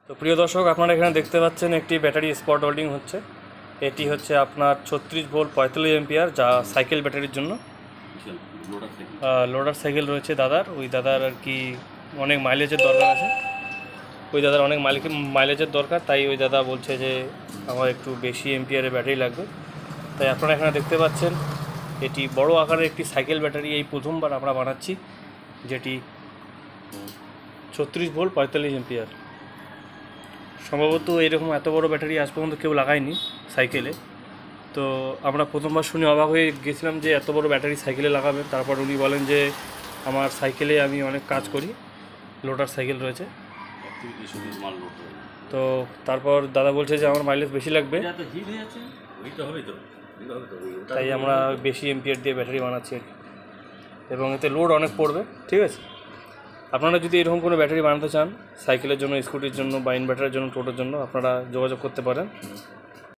তো প্রিয় দর্শক, আপনারা এখানে দেখতে পাচ্ছেন একটি ব্যাটারি স্পট ওয়েল্ডিং হচ্ছে। এটি হচ্ছে আপনার 36 ভোল্ট 45 এম্পিয়ার, যা সাইকেল ব্যাটারির জন্য। লোডার সাইকেল রয়েছে দাদার, ওই দাদার আর কি অনেক মাইলেজের দরকার আছে, ওই দাদার অনেক মাইলেজের দরকার, তাই ওই দাদা বলছে যে আমার একটু বেশি এম্পিয়ারের ব্যাটারি লাগবে। তাই আপনারা এখানে দেখতে পাচ্ছেন এটি বড় আকারের একটি সাইকেল ব্যাটারি এই প্রথমবার আমরা বানাচ্ছি, যেটি 36 ভোল্ট 45 এম্পিয়ার। সম্ভবত এরকম এত বড় ব্যাটারি আজ পর্যন্ত কেউ লাগায়নি সাইকেলে। তো আমরা প্রথমবার শুনে অবাক হয়ে গেছিলাম যে এত বড় ব্যাটারি সাইকেলে লাগাবেন। তারপর উনি বলেন যে আমার সাইকেলে আমি অনেক কাজ করি, লোডার সাইকেল রয়েছে। তো তারপর দাদা বলছে যে আমার মাইলেজ বেশি লাগবে, তাই আমরা বেশি এম্পিয়ার দিয়ে ব্যাটারি বানাচ্ছি এবং এতে লোড অনেক পড়বে। ঠিক আছে, আপনারা যদি এরকম কোনো ব্যাটারি বানাতে চান সাইকেলের জন্য, স্কুটির জন্য বা ইনভার্টারের জন্য, টোটোর জন্য, আপনারা যোগাযোগ করতে পারেন।